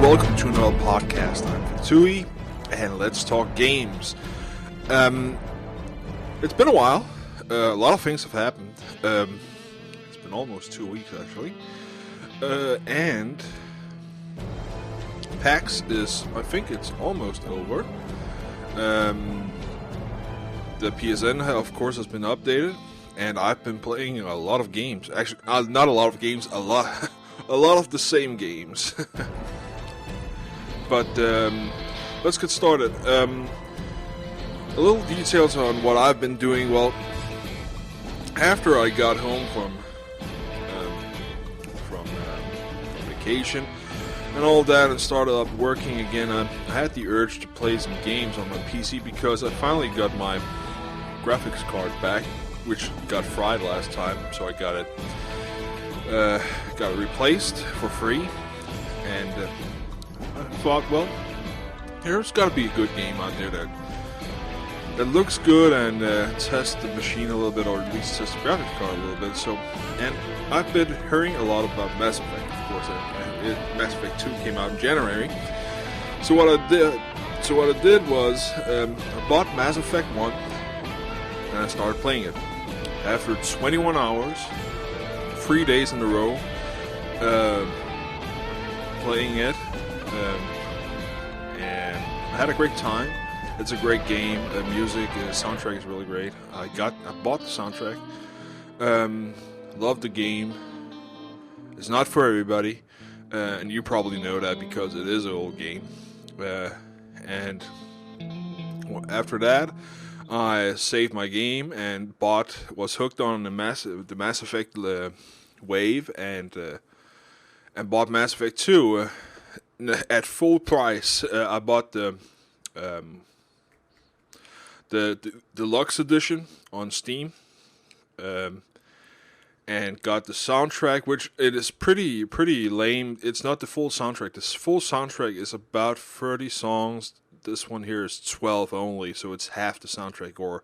welcome to another podcast. I'm Fatui, and let's talk games. It's been a while. A lot of things have happened. It's been almost 2 weeks, actually. And PAX is, I think it's almost over. The PSN, of course, has been updated, and I've been playing a lot of games. Actually, not a lot of games, a lot of the same games. But let's get started. A little details on what I've been doing. Well, after I got home from vacation and all that and started up working again, I had the urge to play some games on my PC because I finally got my graphics card back, which got fried last time, so I got it replaced for free, and I thought, well, there's got to be a good game out there that looks good and tests the machine a little bit, or at least tests the graphics card a little bit. So, and I've been hearing a lot about Mass Effect, of course. Mass Effect 2 came out in January. So what I did was I bought Mass Effect 1 and I started playing it. After 21 hours, 3 days in a row, playing it, and I had a great time. It's a great game. The music, the soundtrack is really great. I bought the soundtrack. Love the game. It's not for everybody, and you probably know that because it is an old game. And after that, I saved my game and was hooked on the Mass Effect wave, and bought Mass Effect 2 at full price. I bought the deluxe edition on Steam, and got the soundtrack, which it is pretty lame. It's not the full soundtrack. The full soundtrack is about 30 songs. This one here is 12 only, so it's half the soundtrack, or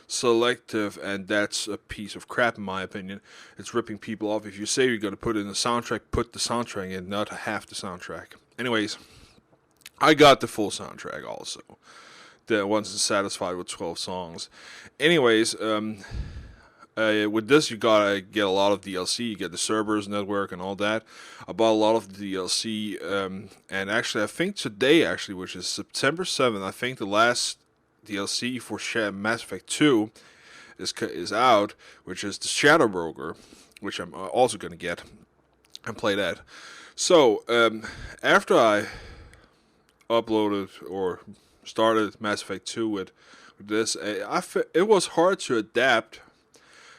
selective, and that's a piece of crap in my opinion. It's ripping people off. If you say you're going to put in the soundtrack, put the soundtrack in, not half the soundtrack. Anyways, I got the full soundtrack also. I wasn't satisfied with 12 songs. Anyways, with this you gotta get a lot of DLC. You get the Cerberus network and all that. I bought a lot of the DLC, and actually I think today, which is September 7th, I think the last DLC for Mass Effect 2 is out, which is the Shadow Broker, which I'm also gonna get and play that. So after I uploaded or started Mass Effect 2 with this, it was hard to adapt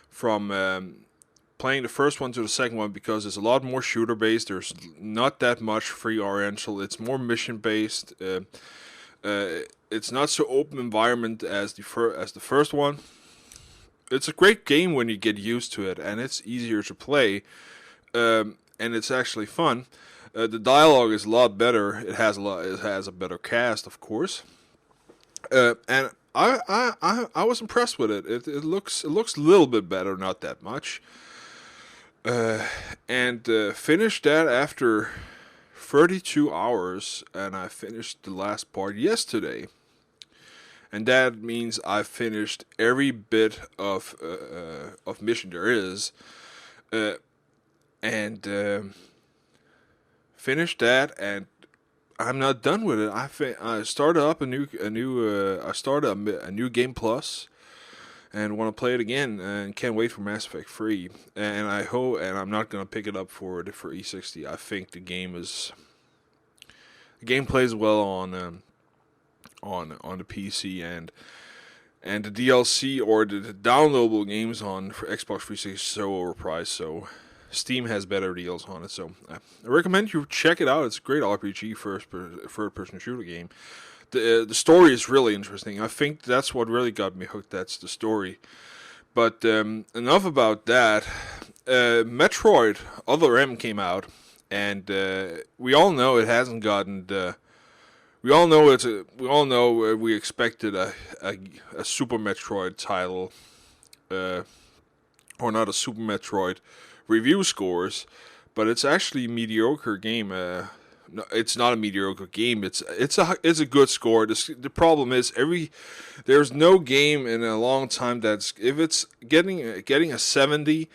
from playing the first one to the second one because it's a lot more shooter based. There's not that much free oriental. It's more mission based. It's not so open environment as the first one. It's a great game when you get used to it, and it's easier to play, and it's actually fun. The dialogue is a lot better. It has a better cast, of course, and I was impressed with it. It looks a little bit better, not that much. And finished that after 32 hours, and I finished the last part yesterday. And that means I finished every bit of mission there is, and finished that, and I'm not done with it. I started up a new game plus, and want to play it again, and can't wait for Mass Effect 3. And I hope, and I'm not gonna pick it up for E60. I think the game plays well on the PC, and the DLC or the downloadable games on for Xbox 360 is so overpriced. So Steam has better deals on it, so I recommend you check it out. It's a great RPG third-person shooter game. The story is really interesting. I think that's what really got me hooked. That's the story. But enough about that. Metroid Other M came out, and we all know it hasn't gotten the. We all know we expected a Super Metroid title, or not a Super Metroid review scores, but it's actually a mediocre game. no, it's not a mediocre game. It's a good score. The problem is there's no game in a long time that's if it's getting a 70,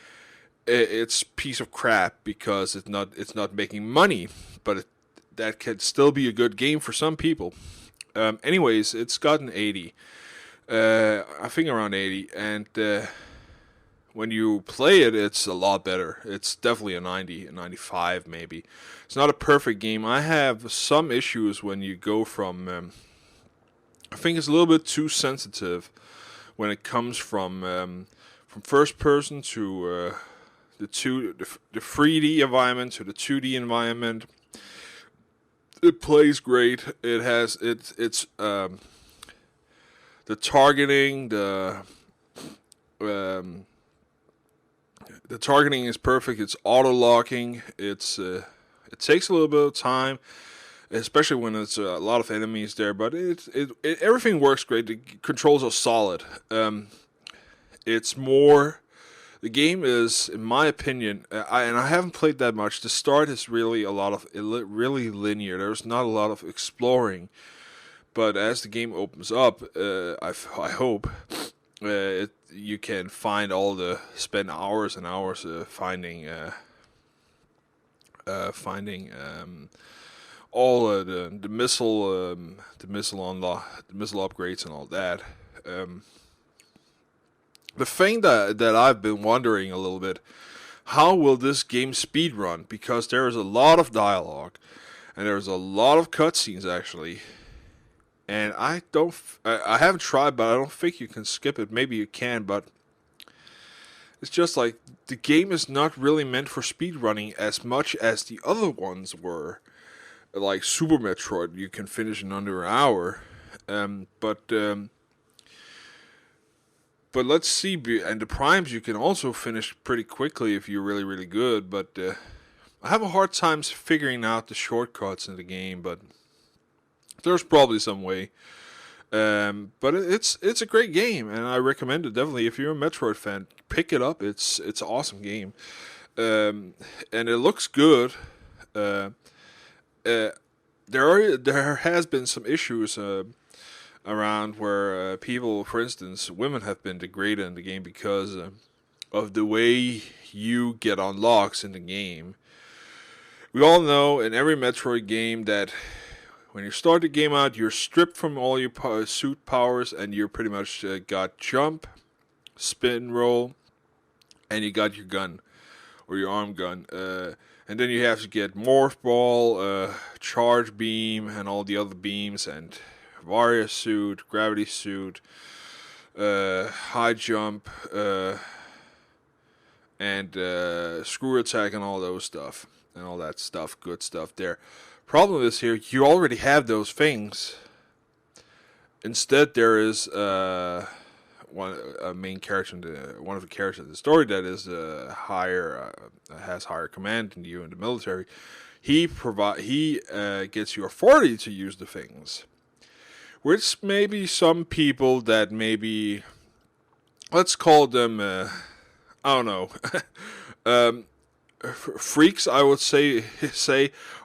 it's piece of crap because it's not making money. But that could still be a good game for some people. Anyways, it's gotten 80. I think around 80, and when you play it, it's a lot better. It's definitely a 90, a 95 maybe. It's not a perfect game. I have some issues when you go from. I think it's a little bit too sensitive when it comes from first person to the 3D environment to the 2D environment. It plays great. It has it's the targeting the targeting is perfect. It's auto locking. It takes a little bit of time, especially when it's a lot of enemies there. But everything works great. The controls are solid. It's more. The game is, in my opinion, and I haven't played that much. The start is really really linear. There's not a lot of exploring, but as the game opens up, I hope you can spend hours and hours finding all the missile unlock, the missile upgrades and all that. The thing that I've been wondering a little bit, how will this game speed run? Because there is a lot of dialogue, and there's a lot of cutscenes actually. And I haven't tried, but I don't think you can skip it. Maybe you can, but it's just like the game is not really meant for speed running as much as the other ones were. Like Super Metroid, you can finish in under an hour. But let's see, and the primes you can also finish pretty quickly if you're really, really good. But I have a hard time figuring out the shortcuts in the game, but there's probably some way. But it's a great game, and I recommend it definitely. If you're a Metroid fan, pick it up. It's an awesome game, and it looks good. There has been some issues around where people, for instance, women have been degraded in the game because of the way you get unlocks in the game. We all know in every Metroid game that when you start the game out, you're stripped from all your suit powers, and you're pretty much got jump, spin, roll, and you got your gun or your arm gun. And then you have to get Morph Ball, Charge Beam, and all the other beams, and Warrior Suit, Gravity Suit, High Jump, and Screw Attack, and all those stuff. And all that stuff, good stuff there. Problem is here, you already have those things. Instead, there is a main character, one of the characters in the story that is has higher command than you in the military. He gets you authority to use the things, which maybe some people that maybe, let's call them, I don't know, freaks, I would say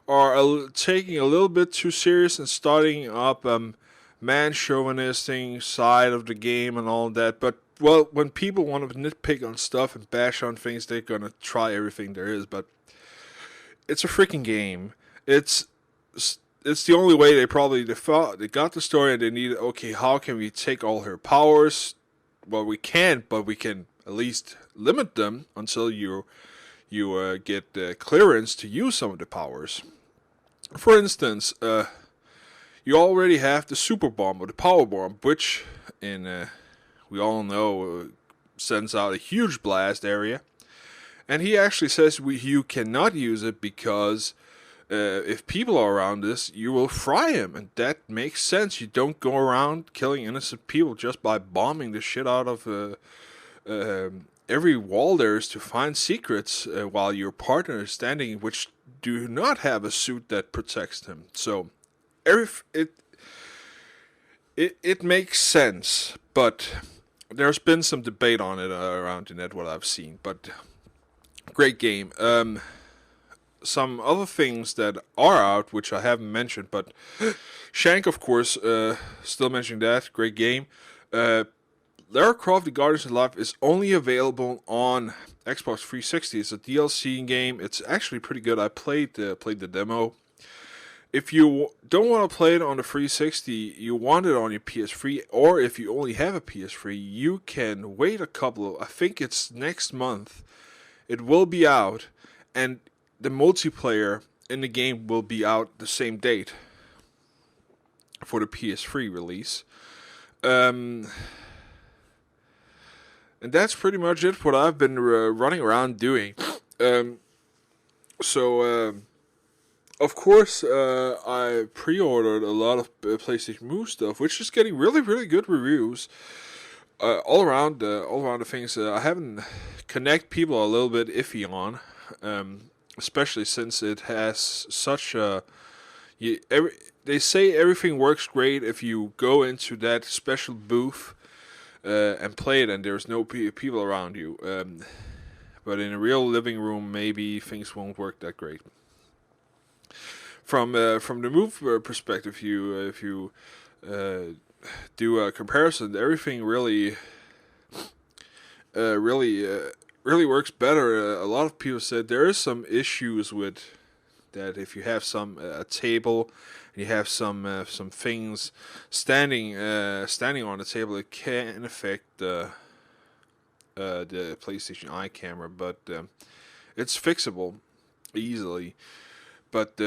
are taking a little bit too serious and starting up man-chauvinistic side of the game and all that. But, well, when people want to nitpick on stuff and bash on things, they're going to try everything there is. But it's a freaking game. It's the only way they got the story and they needed, okay, how can we take all her powers? Well, we can't, but we can at least limit them until you get clearance to use some of the powers. For instance, you already have the Super Bomb or the Power Bomb, which we all know sends out a huge blast area. And he actually says you cannot use it because if people are around this, you will fry him. And that makes sense. You don't go around killing innocent people just by bombing the shit out of every wall there is to find secrets while your partner is standing, which do not have a suit that protects him. So it makes sense, but there's been some debate on it around the net, what I've seen. But great game. some other things that are out, which I haven't mentioned, but Shank, of course, still mentioning that. Great game. Lara Croft: The Guardians of Life is only available on Xbox 360. It's a DLC game. It's actually pretty good. I played the demo. If you don't want to play it on the 360, you want it on your PS3, or if you only have a PS3, you can wait a couple of, I think it's next month, it will be out, and the multiplayer in the game will be out the same date for the PS3 release. And that's pretty much it, what I've been running around doing. Of course, I pre-ordered a lot of PlayStation Move stuff, which is getting really, really good reviews. All around the things. I haven't Connect people are a little bit iffy on, especially since it has such a. They say everything works great if you go into that special booth and play it, and there's no people around you. But in a real living room, maybe things won't work that great. From the Move perspective, if you do a comparison, everything really works better. A lot of people said there is some issues with that. If you have a table, and you have some things standing on the table, it can affect the PlayStation Eye camera, but it's fixable easily. But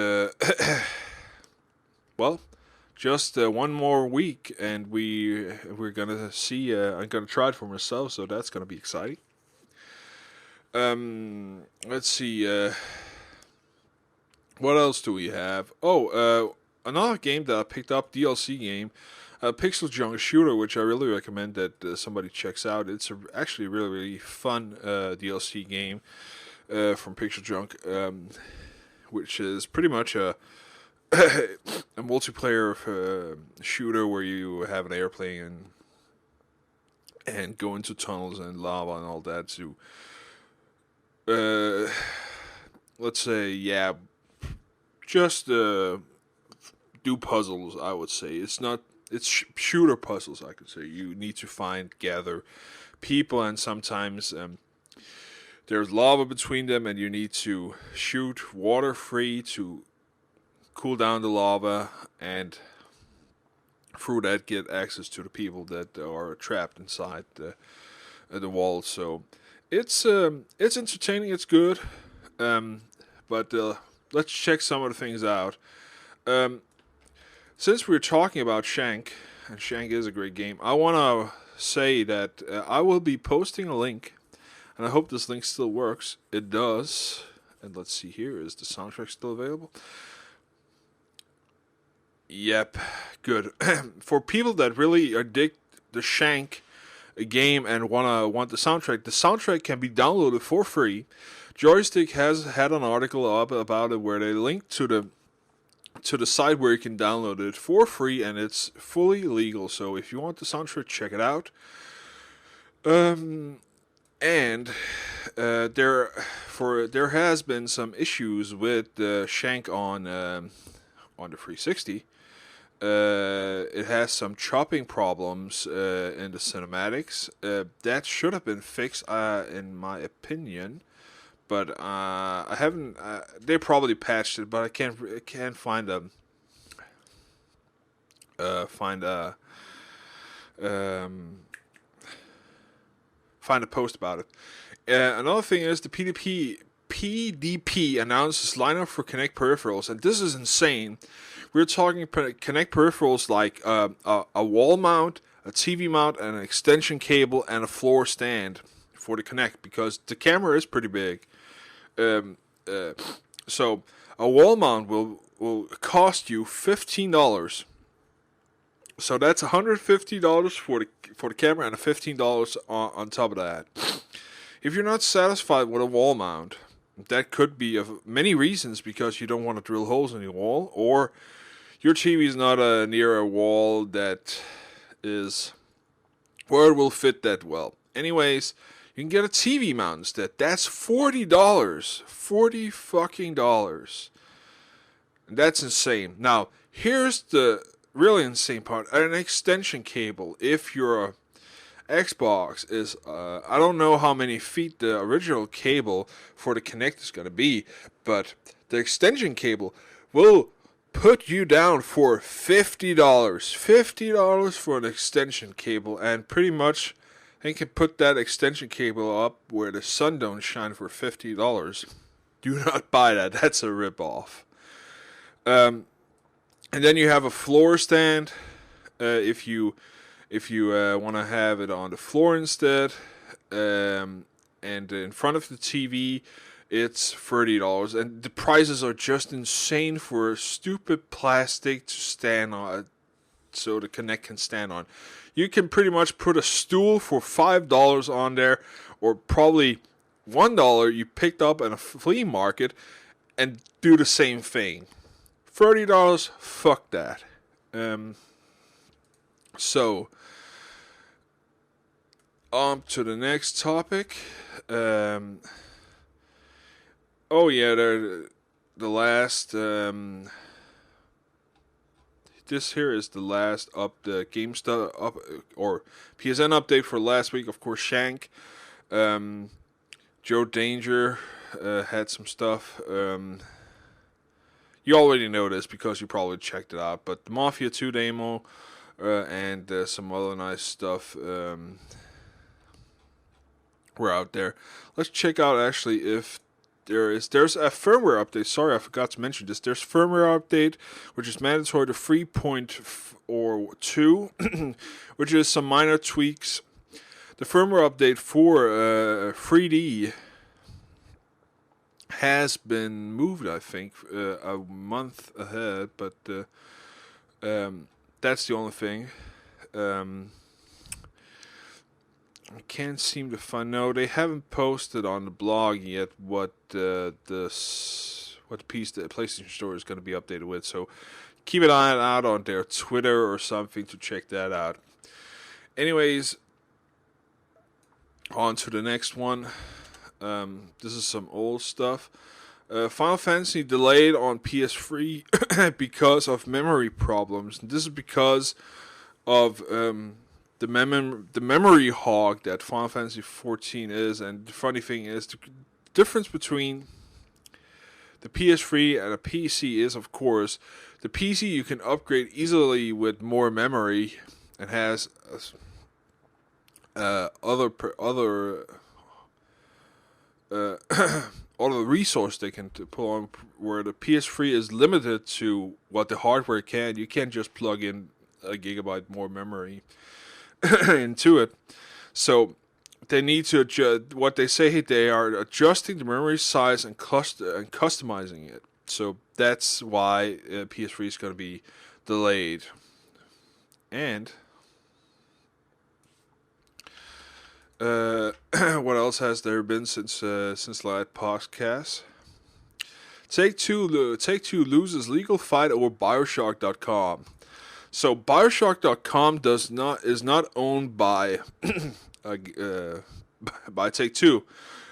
well, just one more week, and we're gonna see. I'm gonna try it for myself, so that's gonna be exciting. Let's see. What else do we have? Oh, another game that I picked up, DLC game, Pixel Junk Shooter, which I really recommend that somebody checks out. It's actually a really, really fun DLC game from Pixel Junk. Which is pretty much a multiplayer shooter where you have an airplane and go into tunnels and lava and all that to, let's say, just do puzzles. I would say it's shooter puzzles. I could say you need to gather people, and sometimes. There's lava between them, and you need to shoot water free to cool down the lava, and through that get access to the people that are trapped inside the wall. So it's entertaining. It's good, but let's check some of the things out. Since we're talking about Shank, and Shank is a great game, I want to say that I will be posting a link. And I hope this link still works. It does. And let's see here. Is the soundtrack still available? Yep. Good. For people that really dig the Shank game and want the soundtrack can be downloaded for free. Joystick has had an article up about it where they link to the site where you can download it for free, and it's fully legal. So if you want the soundtrack, check it out. And there has been some issues with Shank on the 360. It has some chopping problems in the cinematics. That should have been fixed, in my opinion. But I haven't. They probably patched it, but I can't find a post about it. Another thing is the PDP announces lineup for Kinect peripherals, and this is insane. We're talking Kinect peripherals like a wall mount, a TV mount, and an extension cable, and a floor stand for the Kinect, because the camera is pretty big. So a wall mount will cost you $15. So that's $150 for the camera, and $15 on top of that. If you're not satisfied with a wall mount, that could be of many reasons, because you don't want to drill holes in your wall, or your TV is not near a wall that is where it will fit that well. Anyways, You can get a TV mount instead. That's $40. $40 fucking dollars. That's insane. Now, here's the really insane part. An extension cable, if your Xbox is, I don't know how many feet the original cable for the Kinect is going to be, but the extension cable will put you down for $50. $50 for an extension cable, and pretty much they can put that extension cable up where the sun don't shine for $50. Do not buy that. That's a ripoff. And then you have a floor stand. If you want to have it on the floor instead, and in front of the TV, it's $30, and the prices are just insane for a stupid plastic to stand on, so the Kinect can stand on. You can pretty much put a stool for $5 on there, or probably $1 you picked up at a flea market, and do the same thing. $30, fuck that. So, on to the next topic. The last. This here is the last the GameStop or PSN update for last week. Of course, Shank, Joe Danger had some stuff. You already know this because you probably checked it out. But the Mafia 2 demo and some other nice stuff were out there. Let's check out actually if there's a firmware update. Sorry, I forgot to mention this. There's firmware update, which is mandatory to 3.2, which is some minor tweaks. The firmware update for 3D has been moved, I think, a month ahead, but that's the only thing. I can't seem to find. No, they haven't posted on the blog yet what the piece the PlayStation Store is going to be updated with. So keep an eye out on their Twitter or something to check that out. Anyways, on to the next one. This is some old stuff. Final Fantasy delayed on PS3 because of memory problems. This is because of the memory hog that Final Fantasy 14 is. And the funny thing is, the difference between the PS3 and a PC is, of course, the PC you can upgrade easily with more memory and has other resource they can pull on, where the PS3 is limited to what the hardware can. You can't just plug in a gigabyte more memory into it. So they need to adjust. What they say, they are adjusting the memory size and customizing it. So that's why PS3 is going to be delayed. And what else has there been since last podcast? Take-Two loses legal fight over BioShock.com. So BioShock.com is not owned by by Take-Two,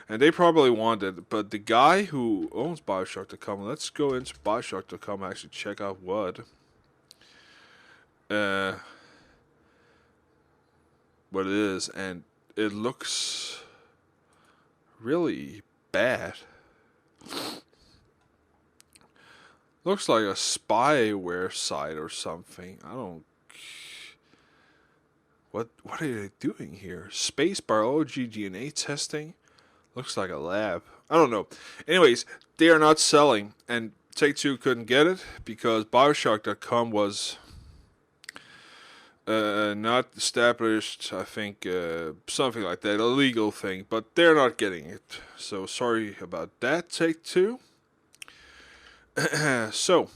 and they probably want it. But the guy who owns BioShock.com, let's go into BioShock.com and actually check out what it is, and it looks really bad. Looks like a spyware site or something. I don't. What are they doing here? Space biology DNA testing? Looks like a lab. I don't know. Anyways, they are not selling, and Take-Two couldn't get it because BioShock.com was not established. I think something like that, a legal thing, but they're not getting it. So sorry about that, Take-Two. So,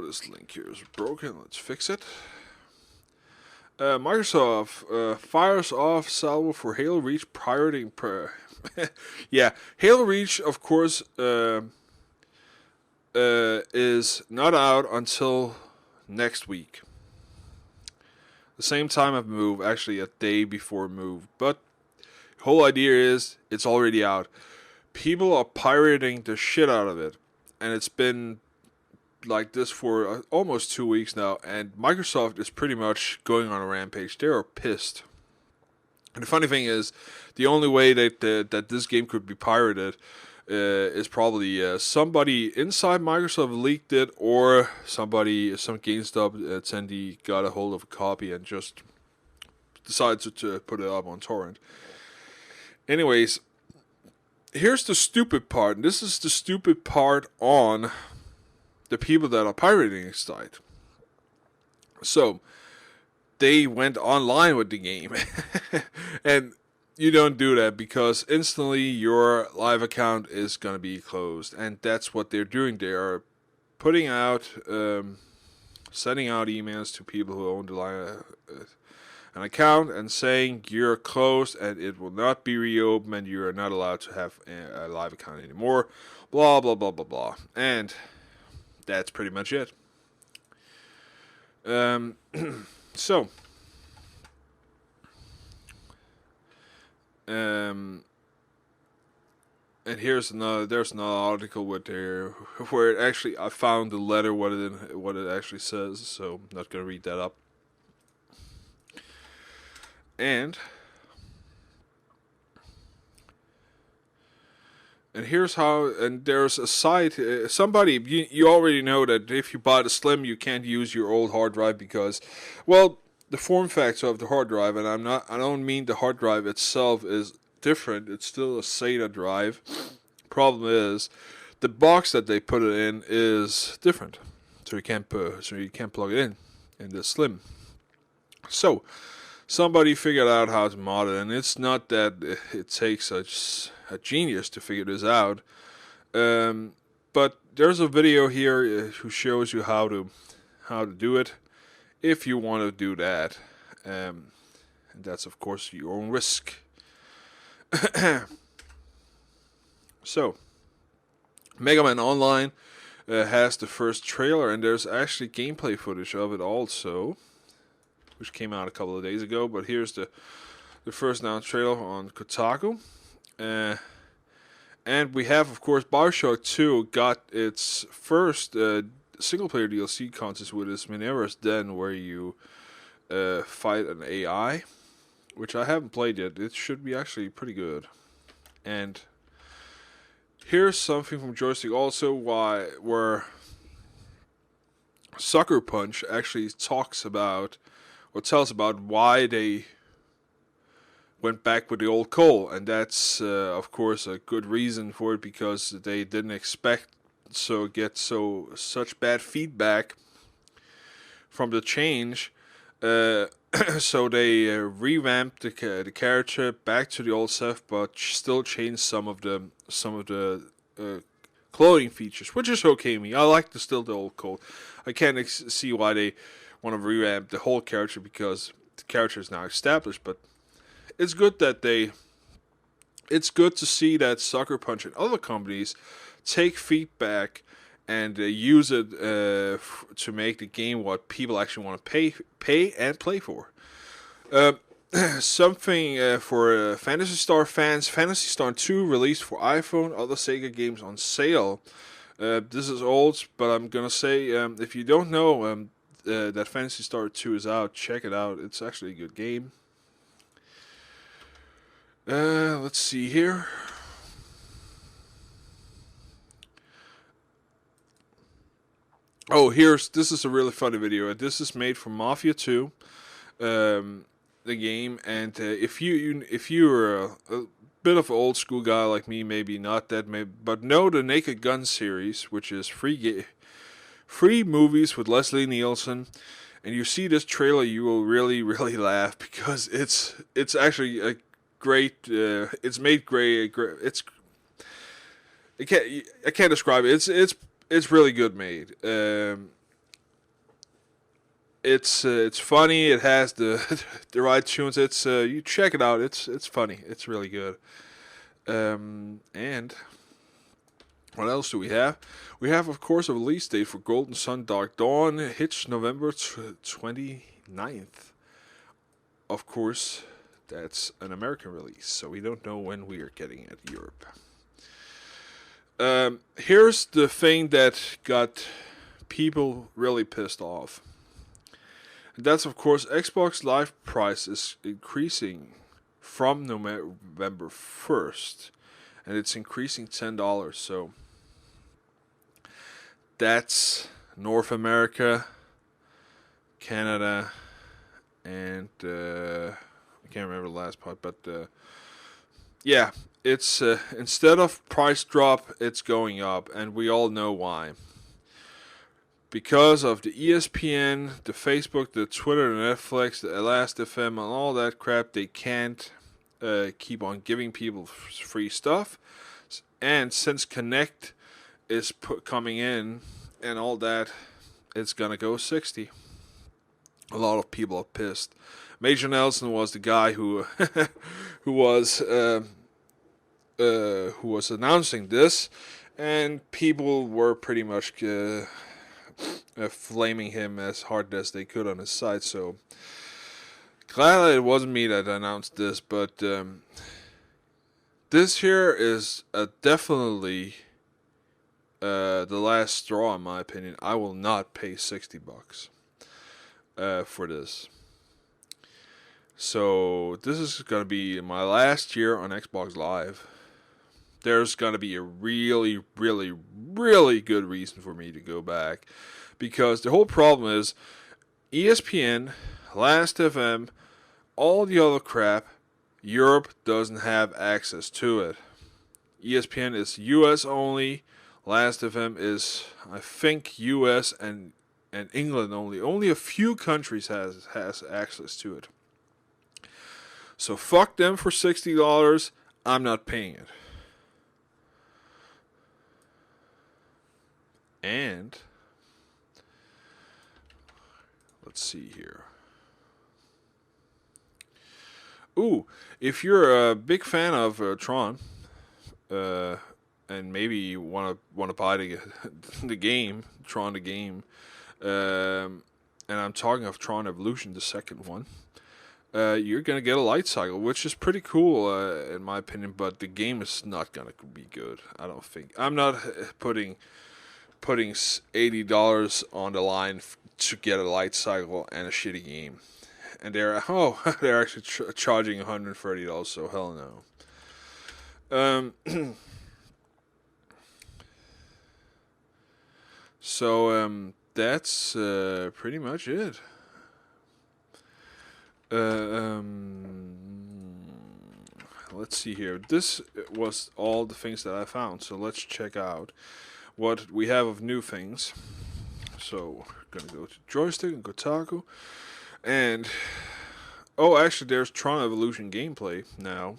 this link here is broken. Let's fix it. Microsoft fires off salvo for Halo Reach priority. Yeah, Halo Reach, of course, is not out until next week. the same time of move, actually a day before move. But the whole idea is it's already out. People are pirating the shit out of it, and it's been like this for almost 2 weeks now, and Microsoft is pretty much going on a rampage. They are pissed. And the funny thing is, the only way that this game could be pirated is probably somebody inside Microsoft leaked it, or some GameStop attendee got a hold of a copy and just decided to put it up on torrent. Anyways, here's the stupid part. This is the stupid part on the people that are pirating the site. So they went online with the game, and you don't do that because instantly your live account is going to be closed, and that's what they're doing. They are putting out, sending out emails to people who own an account and saying you're closed and it will not be reopened and you are not allowed to have a live account anymore. Blah blah blah blah blah, and that's pretty much it. So. And there's another article where it actually, I found the letter what it actually says, so I'm not gonna read that up. And here's how. And there's a site. Somebody, you already know that if you buy the Slim, you can't use your old hard drive because, well, the form factor of the hard drive, and I don't mean the hard drive itself is different. It's still a SATA drive. Problem is, the box that they put it in is different, so you can't plug it in the Slim. So somebody figured out how to mod it, and it's not that it takes a genius to figure this out. But there's a video here who shows you how to do it. If you want to do that, and that's of course your own risk. So, Mega Man Online has the first trailer, and there's actually gameplay footage of it also, which came out a couple of days ago. But here's the first now trailer on Kotaku, and we have of course BioShock 2 got its first single-player DLC contest with this Minerva's Den, where you fight an AI, which I haven't played yet. It should be actually pretty good. And here's something from Joystick also, where Sucker Punch actually tells about why they went back with the old Cole, and that's of course a good reason for it, because they didn't expect such bad feedback from the change, so they revamped the character back to the old stuff, but still changed some of the clothing features, which is okay. I like the old code. I can't see why they want to revamp the whole character, because the character is now established. But it's good to see that Sucker Punch and other companies take feedback and use it to make the game what people actually want to pay and play for. Something for Phantasy Star fans: Phantasy Star 2 released for iPhone, other Sega games on sale. This is old, but I'm gonna say, if you don't know that Phantasy Star 2 is out, check it out. It's actually a good game. Let's see here. Oh, this is a really funny video. This is made for Mafia 2, the game. And if you're a bit of an old school guy like me, maybe not that, but know the Naked Gun series, which is free movies with Leslie Nielsen, and you see this trailer, you will really, really laugh, because it's actually a great. It's made great. I can't describe it. It's really good made. It's funny. It has the right tunes. You check it out. It's funny. It's really good. And what else do we have? We have, of course, a release date for Golden Sun Dark Dawn. Hits November 29th. of course, that's an American release, so we don't know when we are getting it in Europe. Here's the thing that got people really pissed off. And that's, of course, Xbox Live price is increasing from November 1st. And it's increasing $10. So that's North America, Canada, and I can't remember the last part, but yeah, it's instead of price drop, it's going up, and we all know why. Because of the ESPN, the Facebook, the Twitter, the Netflix, the Last.fm, and all that crap, they can't keep on giving people free stuff. And since Connect is coming in and all that, it's gonna go 60. A lot of people are pissed. Major Nelson was the guy who who was announcing this, and people were pretty much flaming him as hard as they could on his side. So glad it wasn't me that announced this, but this here is definitely the last straw, in my opinion. I will not pay $60 for this. So this is going to be my last year on Xbox Live. There's going to be a really, really, really good reason for me to go back. Because the whole problem is ESPN, Last.fm, all the other crap, Europe doesn't have access to it. ESPN is US only. Last.fm is, I think, US and England only. Only a few countries has access to it. So fuck them for $60. I'm not paying it. And let's see here. Ooh, if you're a big fan of Tron, and maybe you want to buy the game, Tron the game, and I'm talking of Tron Evolution, the second one. You're gonna get a light cycle, which is pretty cool in my opinion. But the game is not gonna be good. I don't think. I'm not putting $80 on the line to get a light cycle and a shitty game. And they're actually charging $130. So hell no. So that's pretty much it. Let's see here. This was all the things that I found. So let's check out what we have of new things. So we're gonna go to Joystick and Kotaku, and actually, there's Tron Evolution gameplay now.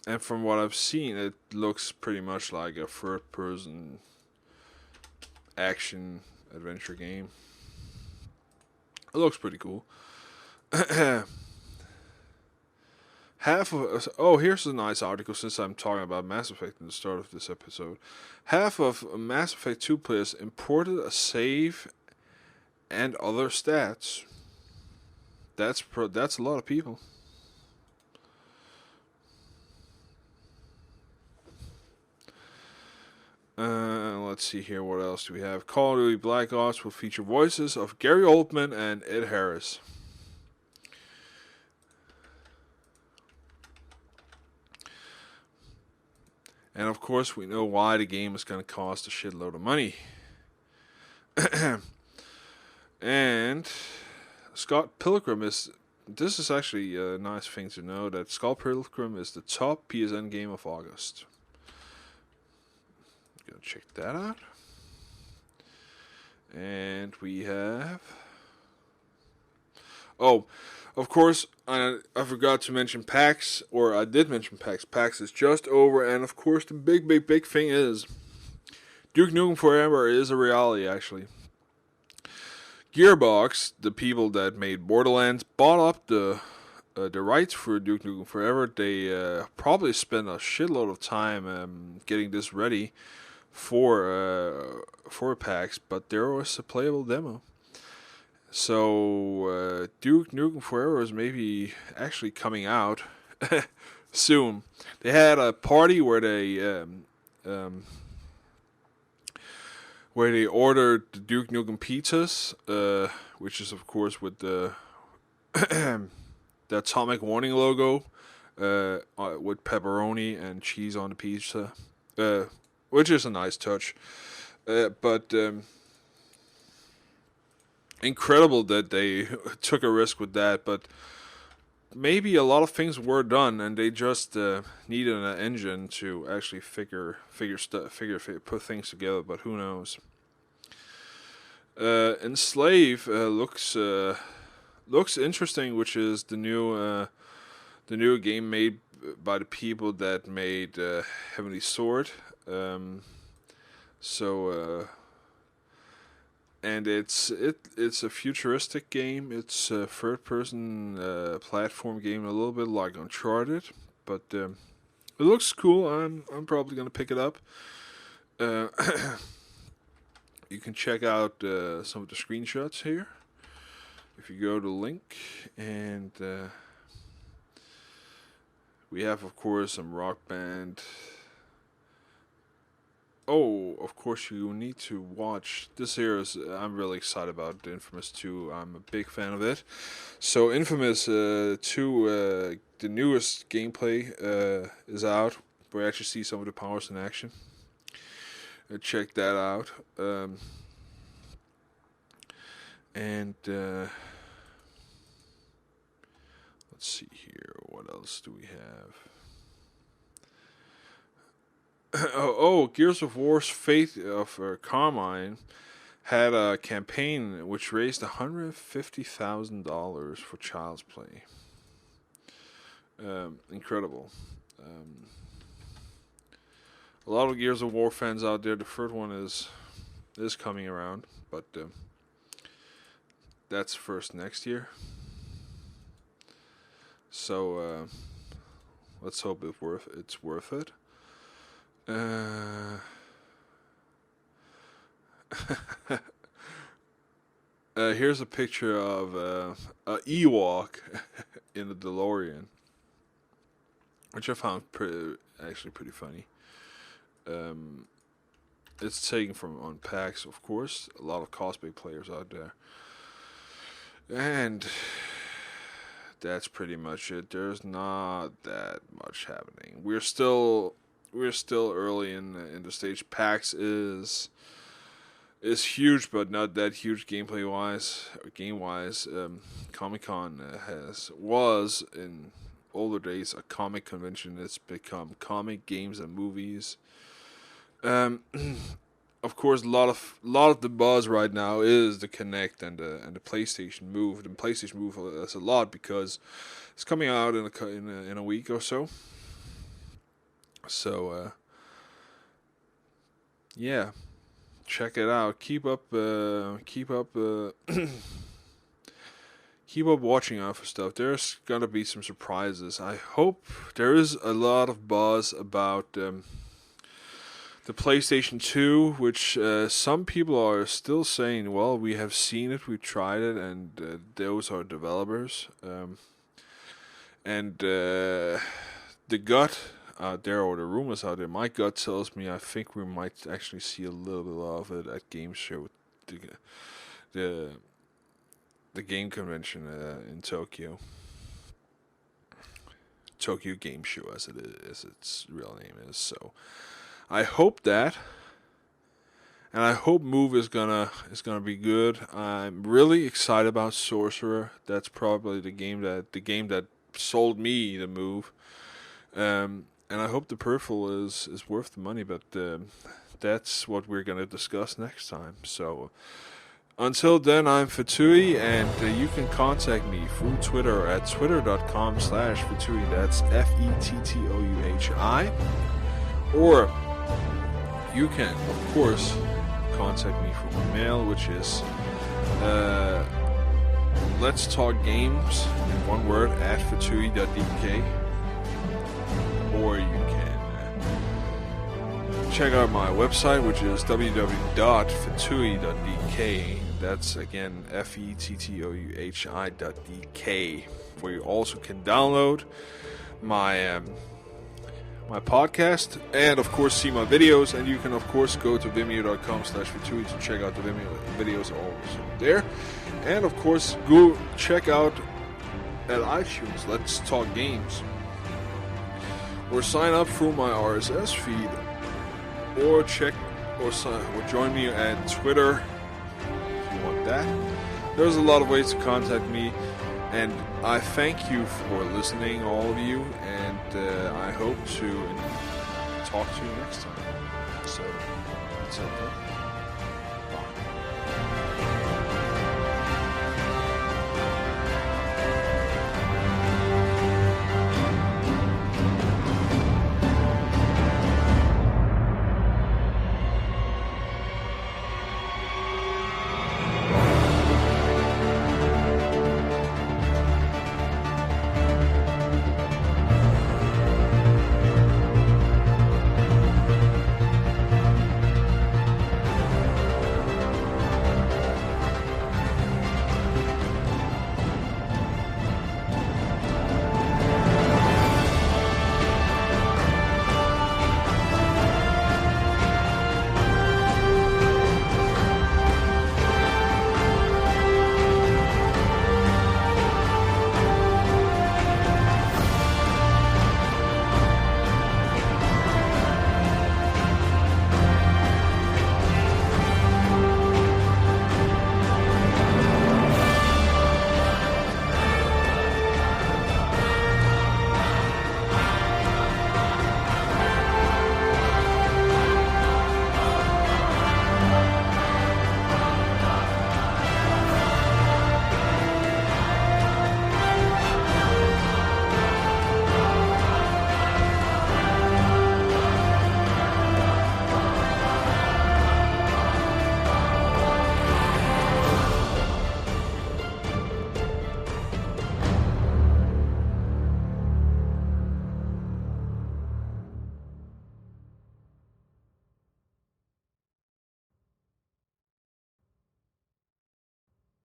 And from what I've seen, it looks pretty much like a third-person action adventure game. It looks pretty cool. Here's a nice article since I'm talking about Mass Effect in the start of this episode. Half of Mass Effect 2 players imported a save and other stats. That's a lot of people. Let's see here. What else do we have? Call of Duty Black Ops will feature voices of Gary Oldman and Ed Harris. And of course, we know why the game is going to cost a shitload of money. And Scott Pilgrim is. This is actually a nice thing to know that Scott Pilgrim is the top PSN game of August. Gonna check that out. And we have. Oh, of course, I forgot to mention PAX, or I did mention PAX. PAX is just over, and of course, the big thing is Duke Nukem Forever is a reality, actually. Gearbox, the people that made Borderlands, bought up the rights for Duke Nukem Forever. They probably spent a shitload of time getting this ready for PAX, but there was a playable demo. So Duke Nukem Forever is maybe actually coming out soon. They had a party where they ordered the Duke Nukem pizzas, which is of course with the the Atomic Warning logo, with pepperoni and cheese on the pizza, which is a nice touch. But incredible that they took a risk with that. But maybe a lot of things were done, and they just needed an engine to actually put things together. But who knows? Enslave looks interesting, which is the new game made by the people that made Heavenly Sword. And it's a futuristic game. It's a third-person platform game, a little bit like Uncharted, but it looks cool. I'm probably gonna pick it up. You can check out some of the screenshots here if you go to the link, and we have, of course, some Rock Band. Oh, of course, you need to watch this here. I'm really excited about Infamous 2. I'm a big fan of it. So Infamous 2, the newest gameplay is out. We actually see some of the powers in action. Check that out. And let's see here. What else do we have? Gears of War's Fate of Carmine had a campaign which raised $150,000 for Child's Play. Incredible. A lot of Gears of War fans out there. The third one is coming around, but that's first next year. So let's hope it's worth it. Here's a picture of a Ewok in the DeLorean, which I found actually pretty funny. It's taken from on PAX, of course. A lot of cosplay players out there, and that's pretty much it. There's not that much happening. We're still early in the stage. PAX is huge, but not that huge gameplay wise or game wise. Comic-Con was in older days a comic convention. It's become comic, games, and movies. Of course, a lot of the buzz right now is the Kinect and the PlayStation Move. The PlayStation Move is a lot because it's coming out in a week or so. So yeah, check it out. Keep up keep up watching out for stuff. There's gonna be some surprises. I hope there is a lot of buzz about the PlayStation 2, which some people are still saying, well, we have seen it, we tried it, and those are developers. And the gut out there, or the rumors out there, my gut tells me I think we might actually see a little bit of it at Game Show, the game convention in Tokyo. Tokyo Game Show, as its real name is. So I hope that, and I hope Move is gonna be good. I'm really excited about Sorcerer. That's probably the game that sold me the Move. And I hope the peripheral is worth the money, but that's what we're gonna discuss next time. So until then, I'm Fatui, and you can contact me through Twitter at twitter.com/Fatui. That's FETTOUHI. Or you can, of course, contact me through email, which is let's talk games in one word at fatui.dk. Or you can check out my website, which is www.fatui.dk. That's again FETTOUHI.DK, where you also can download my my podcast and of course see my videos. And you can of course go to vimeo.com/Vitui to check out the Vimeo videos also there. And of course go check out at iTunes Let's Talk Games, or sign up through my RSS feed, or join me at Twitter if you want that. There's a lot of ways to contact me, and I thank you for listening, all of you, and I hope to talk to you next time. So, that's it.